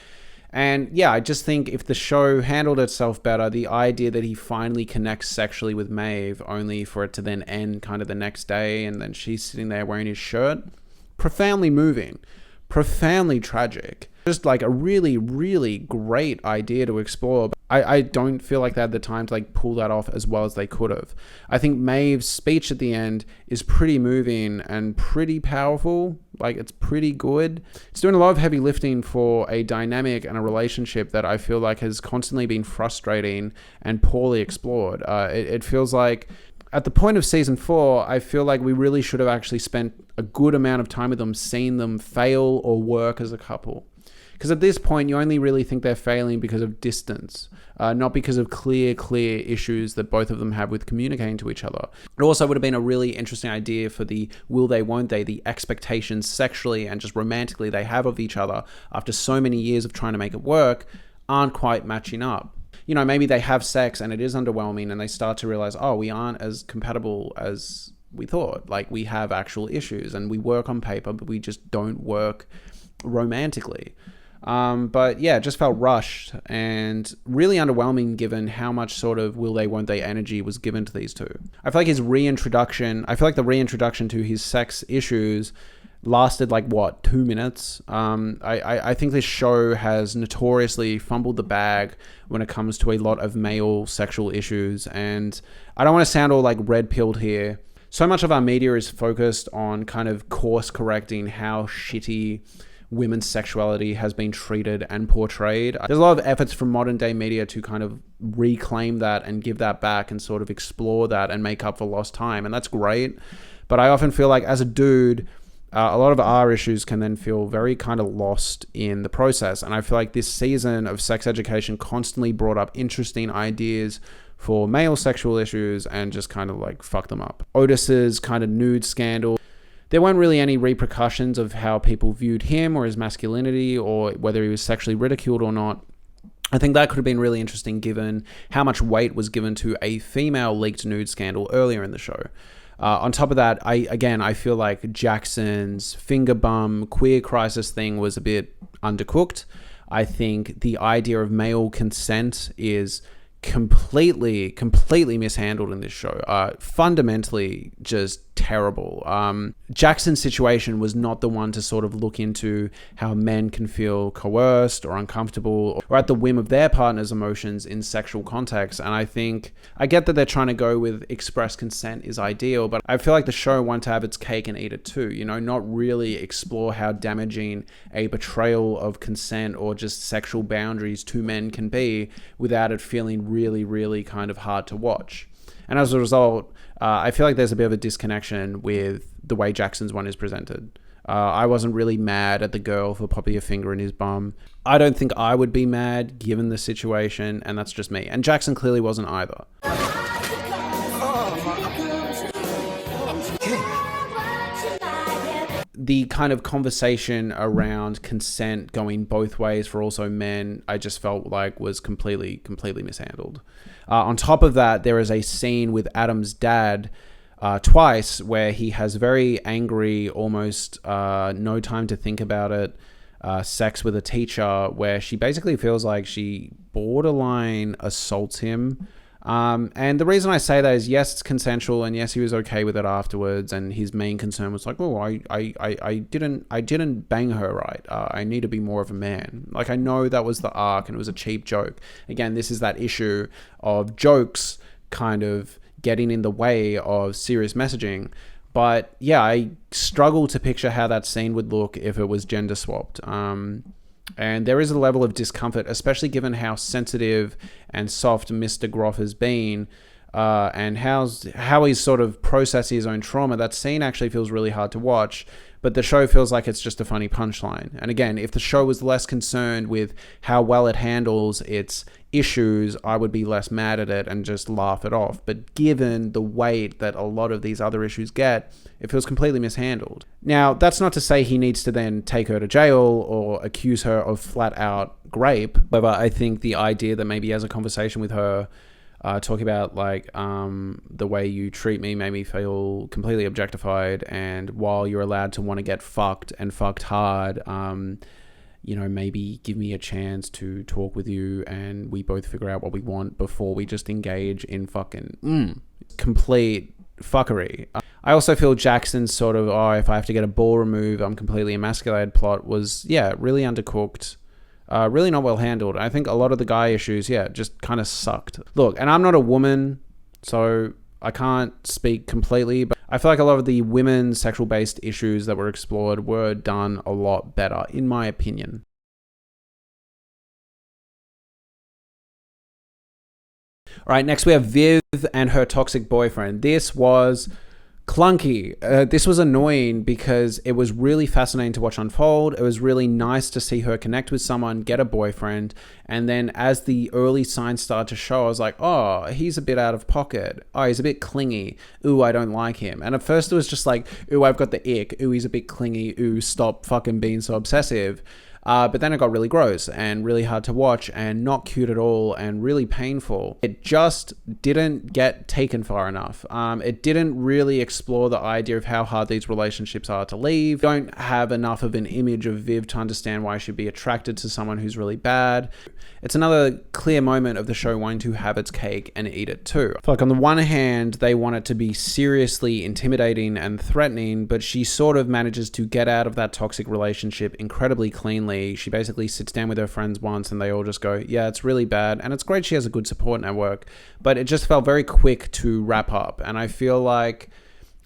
And yeah, I just think if the show handled itself better, the idea that he finally connects sexually with Maeve only for it to then end kind of the next day and then she's sitting there wearing his shirt, profoundly moving, profoundly tragic. Just like a really, really great idea to explore. But I don't feel like they had the time to like pull that off as well as they could have. I think Maeve's speech at the end is pretty moving and pretty powerful. Like it's pretty good. It's doing a lot of heavy lifting for a dynamic and a relationship that I feel like has constantly been frustrating and poorly explored. It feels like at the point of season 4, I feel like we really should have actually spent a good amount of time with them, seeing them fail or work as a couple. Because at this point, you only really think they're failing because of distance, not because of clear issues that both of them have with communicating to each other. It also would have been a really interesting idea for the will they, won't they, the expectations sexually and just romantically they have of each other after so many years of trying to make it work aren't quite matching up. You know, maybe they have sex and it is underwhelming and they start to realize, oh, we aren't as compatible as we thought. Like we have actual issues and we work on paper, but we just don't work romantically. But yeah, it just felt rushed and really underwhelming given how much sort of will they, won't they energy was given to these two. I feel like the reintroduction to his sex issues lasted like 2 minutes. I think this show has notoriously fumbled the bag when it comes to a lot of male sexual issues, and I don't want to sound all like red-pilled here. So much of our media is focused on kind of course correcting how shitty women's sexuality has been treated and portrayed. There's a lot of efforts from modern day media to kind of reclaim that and give that back and sort of explore that and make up for lost time, and that's great. But I often feel like as a dude, a lot of our issues can then feel very kind of lost in the process. And I feel like this season of Sex Education constantly brought up interesting ideas for male sexual issues and just kind of like fuck them up. Otis's kind of nude scandal, there weren't really any repercussions of how people viewed him or his masculinity or whether he was sexually ridiculed or not. I think that could have been really interesting given how much weight was given to a female leaked nude scandal earlier in the show. On top of that, I feel like Jackson's finger bum queer crisis thing was a bit undercooked. I think the idea of male consent is completely mishandled in this show. Fundamentally just terrible. Jackson's situation was not the one to sort of look into how men can feel coerced or uncomfortable or at the whim of their partner's emotions in sexual context. And I think, I get that they're trying to go with express consent is ideal, but I feel like the show wanted to have its cake and eat it too, you know, not really explore how damaging a betrayal of consent or just sexual boundaries to men can be without it feeling really kind of hard to watch. And as a result, I feel like there's a bit of a disconnection with the way Jackson's one is presented. I wasn't really mad at the girl for popping a finger in his bum. I don't think I would be mad given the situation, and that's just me. And Jackson clearly wasn't either. The kind of conversation around consent going both ways for also men, I just felt like was completely mishandled. On top of that, there is a scene with Adam's dad twice where he has very angry, almost no time to think about it, sex with a teacher where she basically feels like she borderline assaults him. And the reason I say that is, yes, it's consensual, and yes, he was okay with it afterwards. And his main concern was like, oh, I didn't bang her right. I need to be more of a man. Like, I know that was the arc and it was a cheap joke. Again, this is that issue of jokes kind of getting in the way of serious messaging. But yeah, I struggle to picture how that scene would look if it was gender swapped. And there is a level of discomfort, especially given how sensitive and soft Mr. Groff has been, and how he's sort of processing his own trauma. That scene actually feels really hard to watch, but the show feels like it's just a funny punchline. And again, if the show was less concerned with how well it handles its issues, I would be less mad at it and just laugh it off. But given the weight that a lot of these other issues get, it feels completely mishandled. Now, that's not to say he needs to then take her to jail or accuse her of flat out rape. However, I think the idea that maybe he has a conversation with her, talking about like the way you treat me made me feel completely objectified, and while you're allowed to want to get fucked and fucked hard, you know, maybe give me a chance to talk with you and we both figure out what we want before we just engage in fucking complete fuckery. I also feel Jackson's sort of, if I have to get a ball removed, I'm completely emasculated plot was, really undercooked. Really not well handled. I think a lot of the guy issues, just kind of sucked. Look, and I'm not a woman, so I can't speak completely, but I feel like a lot of the women's sexual-based issues that were explored were done a lot better, in my opinion. All right, next we have Viv and her toxic boyfriend. This was clunky. This was annoying because it was really fascinating to watch unfold. It was really nice to see her connect with someone, get a boyfriend, and then as the early signs started to show, I was like, oh, he's a bit out of pocket. Oh, he's a bit clingy. Ooh, I don't like him. And at first it was just like, ooh, I've got the ick. Ooh, he's a bit clingy. Ooh, stop fucking being so obsessive. But then it got really gross and really hard to watch and not cute at all and really painful. It just didn't get taken far enough. It didn't really explore the idea of how hard these relationships are to leave. Don't have enough of an image of Viv to understand why she'd be attracted to someone who's really bad. It's another clear moment of the show wanting to have its cake and eat it too. I feel like on the one hand, they want it to be seriously intimidating and threatening, but she sort of manages to get out of that toxic relationship incredibly cleanly. She basically sits down with her friends once and they all just go, yeah, it's really bad. And it's great she has a good support network, but it just felt very quick to wrap up. And I feel like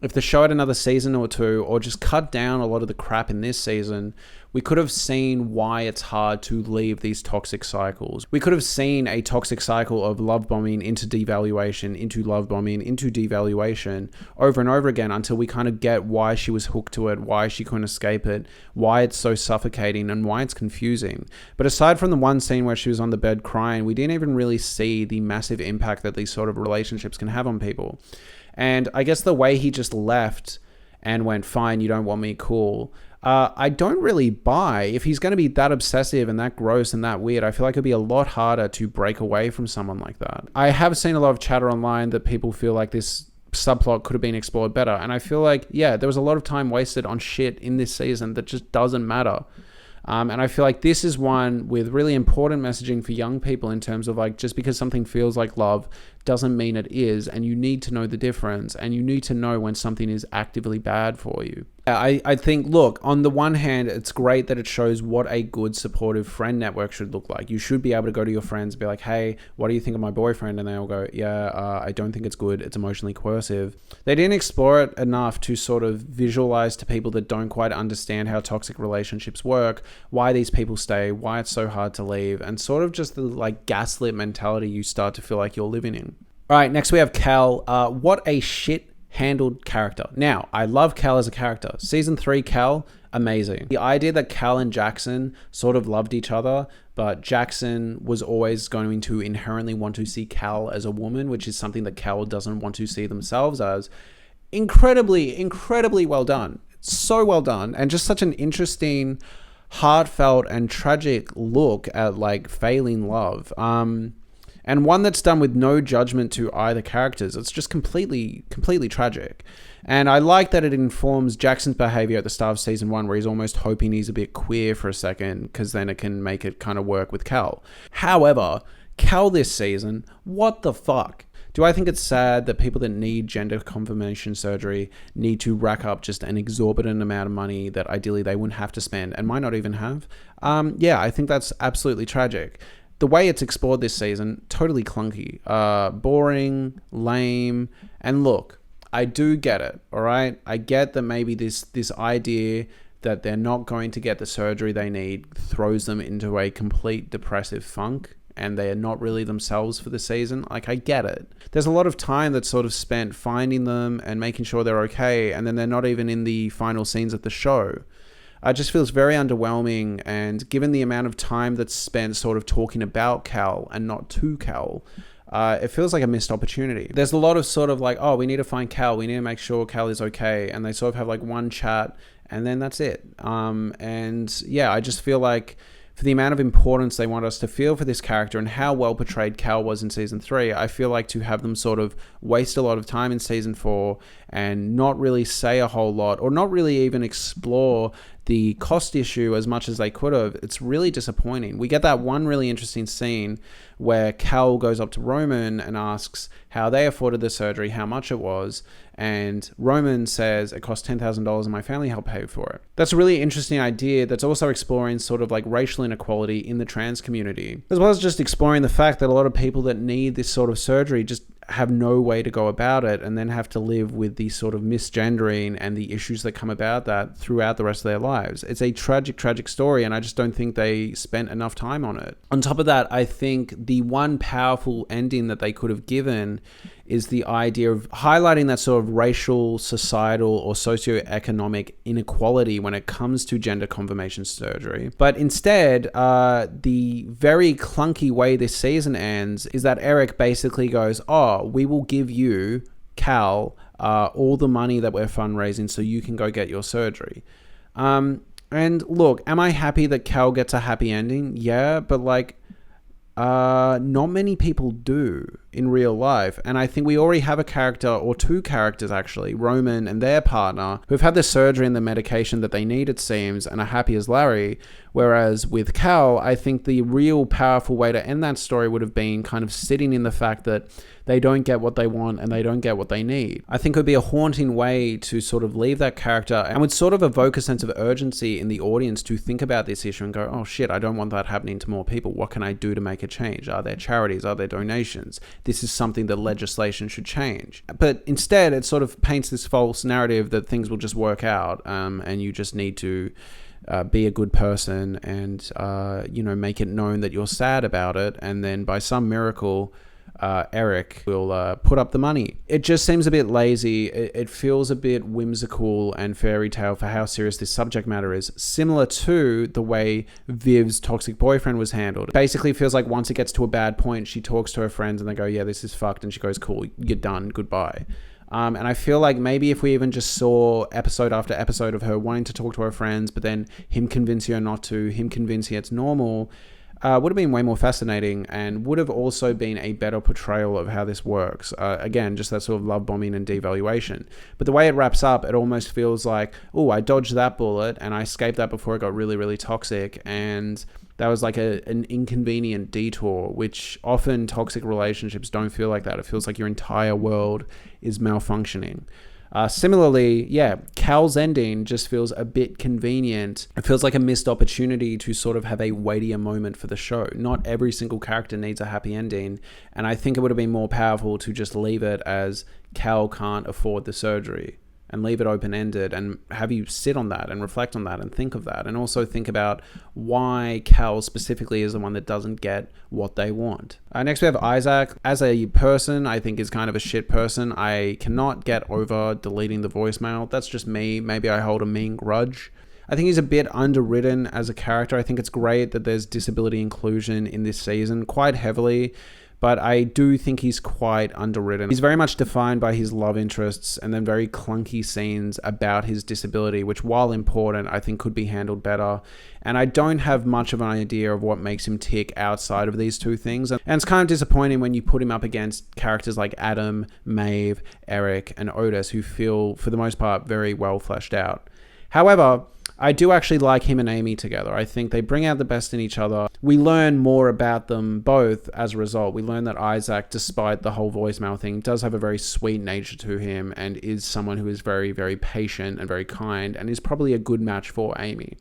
if the show had another season or two, or just cut down a lot of the crap in this season, we could have seen why it's hard to leave these toxic cycles. We could have seen a toxic cycle of love bombing into devaluation, into love bombing, into devaluation over and over again until we kind of get why she was hooked to it, why she couldn't escape it, why it's so suffocating, and why it's confusing. But aside from the one scene where she was on the bed crying, we didn't even really see the massive impact that these sort of relationships can have on people. And I guess the way he just left and went, fine, you don't want me, cool. I don't really buy. If he's going to be that obsessive and that gross and that weird, I feel like it'd be a lot harder to break away from someone like that. I have seen a lot of chatter online that people feel like this subplot could have been explored better. And I feel like, yeah, there was a lot of time wasted on shit in this season that just doesn't matter. And I feel like this is one with really important messaging for young people in terms of like, just because something feels like love doesn't mean it is, and you need to know the difference, and you need to know when something is actively bad for you. I think, look, on the one hand, it's great that it shows what a good supportive friend network should look like. You should be able to go to your friends and be like, hey, what do you think of my boyfriend? And they'll go, yeah, I don't think it's good. It's emotionally coercive. They didn't explore it enough to sort of visualize to people that don't quite understand how toxic relationships work, why these people stay, why it's so hard to leave, and sort of just the like gaslit mentality you start to feel like you're living in. All right, next we have Cal. What a shit handled character. Now, I love Cal as a character. Season 3 Cal, amazing. The idea that Cal and Jackson sort of loved each other, but Jackson was always going to inherently want to see Cal as a woman, which is something that Cal doesn't want to see themselves as. Incredibly well done. So well done. And just such an interesting, heartfelt and tragic look at like failing love. And one that's done with no judgment to either characters. It's just completely tragic. And I like that it informs Jackson's behavior at the start of season 1, where he's almost hoping he's a bit queer for a second, because then it can make it kind of work with Cal. However, Cal this season, what the fuck? Do I think it's sad that people that need gender confirmation surgery need to rack up just an exorbitant amount of money that ideally they wouldn't have to spend and might not even have? Yeah, I think that's absolutely tragic. The way it's explored this season, totally clunky, boring, lame, and look, I do get it, all right? I get that maybe this idea that they're not going to get the surgery they need throws them into a complete depressive funk, and they are not really themselves for the season. Like, I get it. There's a lot of time that's sort of spent finding them and making sure they're okay, and then they're not even in the final scenes of the show. It just feels very underwhelming, and given the amount of time that's spent sort of talking about Cal and not to Cal, it feels like a missed opportunity. There's a lot of sort of like, oh, we need to find Cal, we need to make sure Cal is okay, and they sort of have like one chat, and then that's it. And yeah, I just feel like for the amount of importance they want us to feel for this character and how well portrayed Cal was in season 3, I feel like to have them sort of waste a lot of time in season 4 and not really say a whole lot, or not really even explore the cost issue as much as they could have, it's really disappointing. We get that one really interesting scene where Cal goes up to Roman and asks how they afforded the surgery, how much it was, and Roman says it cost $10,000 and my family helped pay for it. That's a really interesting idea that's also exploring sort of like racial inequality in the trans community, as well as just exploring the fact that a lot of people that need this sort of surgery just have no way to go about it, and then have to live with the sort of misgendering and the issues that come about that throughout the rest of their lives. It's a tragic story, and I just don't think they spent enough time on it. On top of that, I think the one powerful ending that they could have given is the idea of highlighting that sort of racial, societal, or socioeconomic inequality when it comes to gender confirmation surgery. But instead, the very clunky way this season ends is that Eric basically goes, oh, we will give you, Cal, all the money that we're fundraising so you can go get your surgery. And look, am I happy that Cal gets a happy ending? Yeah, but like, not many people do in real life, and I think we already have a character, or two characters actually, Roman and their partner, who've had the surgery and the medication that they need, it seems, and are happy as Larry. Whereas with Cal, I think the real powerful way to end that story would have been kind of sitting in the fact that they don't get what they want and they don't get what they need. I think it would be a haunting way to sort of leave that character, and would sort of evoke a sense of urgency in the audience to think about this issue and go, oh shit, I don't want that happening to more people. What can I do to make a change? Are there charities? Are there donations? This is something that legislation should change. But instead, it sort of paints this false narrative that things will just work out, and you just need to be a good person and, make it known that you're sad about it. And then by some miracle, Eric will put up the money. It just seems a bit lazy. It feels a bit whimsical and fairy tale for how serious this subject matter is, similar to the way Viv's toxic boyfriend was handled. It basically feels like once it gets to a bad point, she talks to her friends and they go, yeah, this is fucked, and she goes, cool, you're done, goodbye. And I feel like maybe if we even just saw episode after episode of her wanting to talk to her friends, but then him convincing her not to, him convincing it's normal, would have been way more fascinating, and would have also been a better portrayal of how this works. Again, just that sort of love bombing and devaluation. But the way it wraps up, it almost feels like, oh, I dodged that bullet and I escaped that before it got really, really toxic. And that was like an inconvenient detour, which often toxic relationships don't feel like that. It feels like your entire world is malfunctioning. Similarly, Cal's ending just feels a bit convenient. It feels like a missed opportunity to sort of have a weightier moment for the show. Not every single character needs a happy ending, and I think it would have been more powerful to just leave it as Cal can't afford the surgery, and leave it open-ended and have you sit on that and reflect on that and think of that, and also think about why Cal specifically is the one that doesn't get what they want. Next we have Isaac. As a person, I think is kind of a shit person. I cannot get over deleting the voicemail. That's just me. Maybe I hold a mean grudge. I think he's a bit underwritten as a character. I think it's great that there's disability inclusion in this season quite heavily, but I do think he's quite underwritten. He's very much defined by his love interests and then very clunky scenes about his disability, which, while important, I think could be handled better. And I don't have much of an idea of what makes him tick outside of these two things. And it's kind of disappointing when you put him up against characters like Adam, Maeve, Eric, and Otis, who feel, for the most part, very well fleshed out. However, I do actually like him and Amy together. I think they bring out the best in each other. We learn more about them both as a result. We learn that Isaac, despite the whole voicemail thing, does have a very sweet nature to him and is someone who is very, very patient and very kind and is probably a good match for Amy.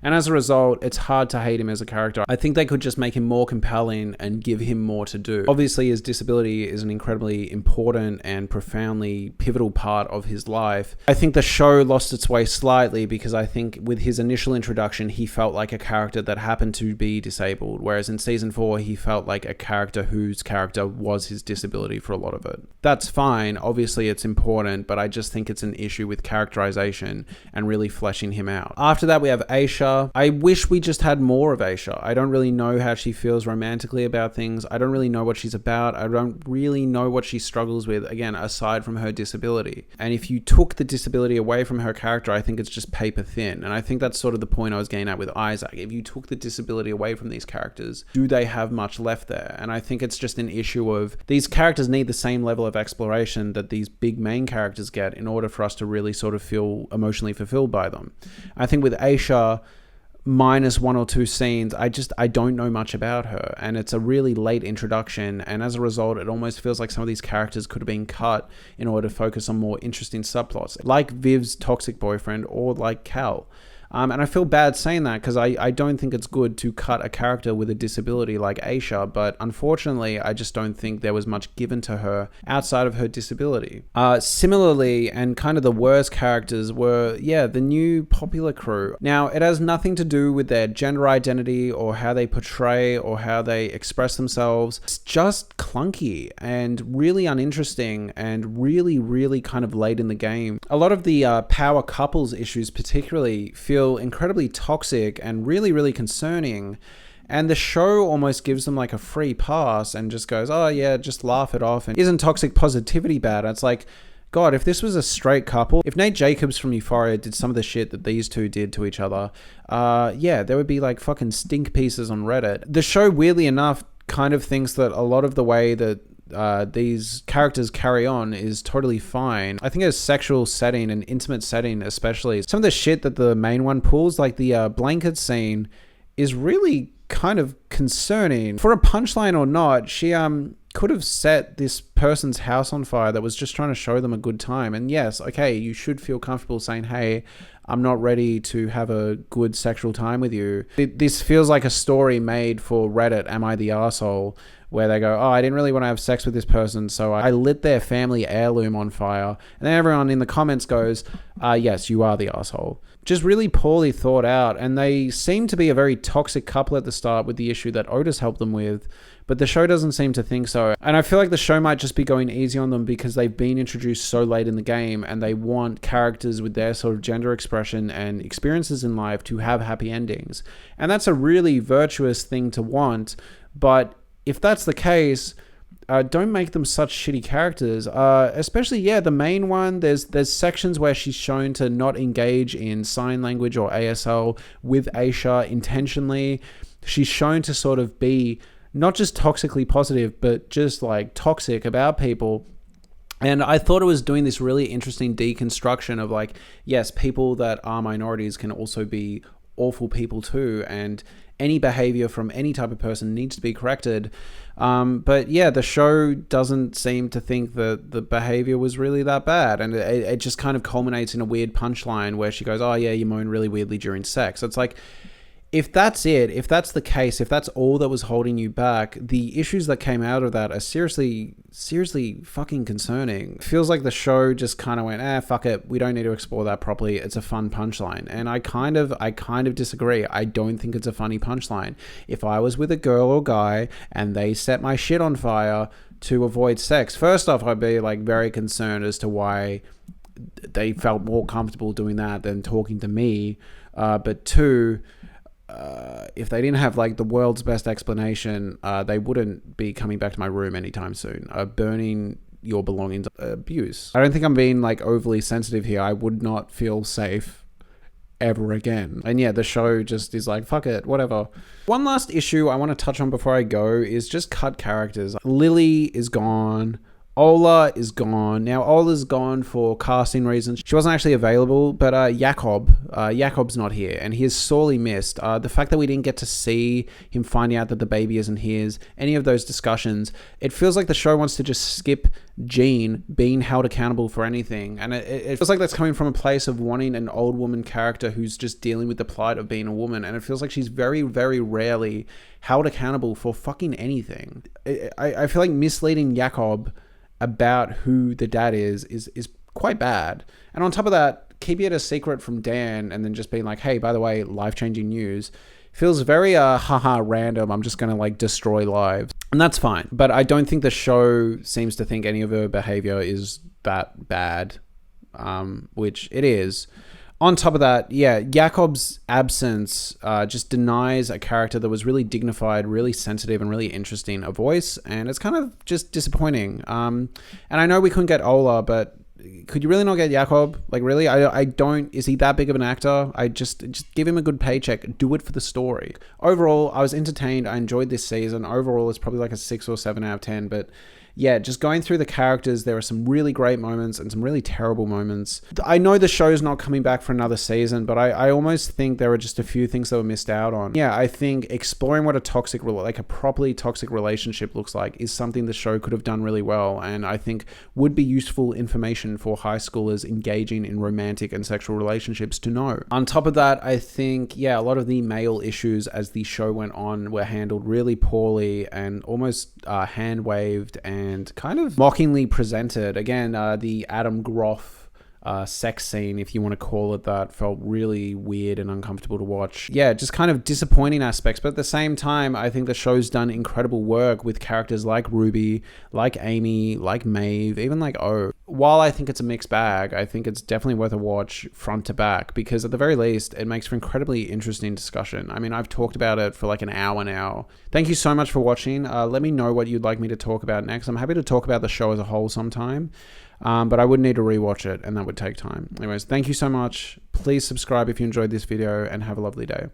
And as a result, it's hard to hate him as a character. I think they could just make him more compelling and give him more to do. Obviously, his disability is an incredibly important and profoundly pivotal part of his life. I think the show lost its way slightly because I think with his initial introduction, he felt like a character that happened to be disabled, whereas in season 4, he felt like a character whose character was his disability for a lot of it. That's fine. Obviously, it's important, but I just think it's an issue with characterization and really fleshing him out. After that, we have Aisha. I wish we just had more of Aisha. I don't really know how she feels romantically about things. I don't really know what she's about. I don't really know what she struggles with, again, aside from her disability. And if you took the disability away from her character, I think it's just paper thin. And I think that's sort of the point I was getting at with Isaac. If you took the disability away from these characters, do they have much left there? And I think it's just an issue of these characters need the same level of exploration that these big main characters get in order for us to really sort of feel emotionally fulfilled by them. I think with Aisha, minus one or two scenes, I don't know much about her, and it's a really late introduction, and as a result it almost feels like some of these characters could have been cut in order to focus on more interesting subplots, like Viv's toxic boyfriend or like Cal. And I feel bad saying that because I don't think it's good to cut a character with a disability like Aisha, but unfortunately, I just don't think there was much given to her outside of her disability. Similarly, and kind of the worst characters were, the new popular crew. Now, it has nothing to do with their gender identity or how they portray or how they express themselves. It's just clunky and really uninteresting and really, really kind of late in the game. A lot of the power couples issues particularly feel incredibly toxic and really, really concerning. And the show almost gives them like a free pass and just goes, oh yeah, just laugh it off. And isn't toxic positivity bad? And it's like, God, if this was a straight couple, if Nate Jacobs from Euphoria did some of the shit that these two did to each other, there would be like fucking stink pieces on Reddit. The show, weirdly enough, kind of thinks that a lot of the way that these characters carry on is totally fine. I think a sexual setting, an intimate setting especially, some of the shit that the main one pulls, like the blanket scene, is really kind of concerning. For a punchline or not, she could have set this person's house on fire that was just trying to show them a good time. And yes, okay, you should feel comfortable saying, hey, I'm not ready to have a good sexual time with you. This feels like a story made for Reddit, Am I the Arsehole? Where they go, oh, I didn't really want to have sex with this person, so I lit their family heirloom on fire. And then everyone in the comments goes, yes, you are the asshole. Just really poorly thought out. And they seem to be a very toxic couple at the start with the issue that Otis helped them with. But the show doesn't seem to think so. And I feel like the show might just be going easy on them because they've been introduced so late in the game and they want characters with their sort of gender expression and experiences in life to have happy endings. And that's a really virtuous thing to want. But if that's the case, don't make them such shitty characters. Especially, the main one, there's sections where she's shown to not engage in sign language or ASL with Aisha intentionally. She's shown to sort of be not just toxically positive, but just like toxic about people. And I thought it was doing this really interesting deconstruction of like, yes, people that are minorities can also be awful people too, and any behavior from any type of person needs to be corrected. But yeah, the show doesn't seem to think that the behavior was really that bad. And it just kind of culminates in a weird punchline where she goes, oh yeah, you moan really weirdly during sex. It's like, if that's it, if that's the case, if that's all that was holding you back, the issues that came out of that are seriously fucking concerning. It feels like the show just kind of went, fuck it, we don't need to explore that properly. It's a fun punchline. And I kind of disagree. I don't think it's a funny punchline. If I was with a girl or guy and they set my shit on fire to avoid sex, first off, I'd be like very concerned as to why they felt more comfortable doing that than talking to me. But two, if they didn't have like the world's best explanation, they wouldn't be coming back to my room anytime soon. Burning your belongings, abuse. I don't think I'm being like overly sensitive here. I would not feel safe ever again. And yeah, the show just is like, fuck it, whatever. One last issue I want to touch on before I go is just cut characters. Lily is gone. Ola is gone. Now, Ola's gone for casting reasons. She wasn't actually available, but Jakob's not here, and he is sorely missed. The fact that we didn't get to see him finding out that the baby isn't his, any of those discussions, it feels like the show wants to just skip Jean being held accountable for anything. And it feels like that's coming from a place of wanting an old woman character who's just dealing with the plight of being a woman, and it feels like she's very, very rarely held accountable for fucking anything. I feel like misleading Jakob about who the dad is quite bad. And on top of that, keeping it a secret from Dan and then just being like, hey, by the way, life-changing news, feels very random. I'm just gonna like destroy lives, and that's fine. But I don't think the show seems to think any of her behavior is that bad, which it is. On top of that, Jakob's absence just denies a character that was really dignified, really sensitive, and really interesting a voice, and it's kind of just disappointing. And I know we couldn't get Ola, but could you really not get Jakob? Like, really? I don't... Is he that big of an actor? I just give him a good paycheck. Do it for the story. Overall, I was entertained. I enjoyed this season. Overall, it's probably like a 6 or 7 out of 10, but... yeah, just going through the characters, there are some really great moments and some really terrible moments. I know the show's not coming back for another season, but I almost think there are just a few things that were missed out on. Yeah, I think exploring what a properly toxic relationship looks like is something the show could have done really well, and I think would be useful information for high schoolers engaging in romantic and sexual relationships to know. On top of that, I think, a lot of the male issues as the show went on were handled really poorly and almost hand-waved and kind of mockingly presented. Again, the Adam Groff sex scene, if you want to call it that, felt really weird and uncomfortable to watch. Yeah, just kind of disappointing aspects, but at the same time, I think the show's done incredible work with characters like Ruby, like Amy, like Maeve, even like O. While I think it's a mixed bag, I think it's definitely worth a watch front to back, because at the very least, it makes for incredibly interesting discussion. I mean, I've talked about it for like an hour now. Thank you so much for watching. Let me know what you'd like me to talk about next. I'm happy to talk about the show as a whole sometime. But I would need to rewatch it, and that would take time. Anyways, thank you so much. Please subscribe if you enjoyed this video, and have a lovely day.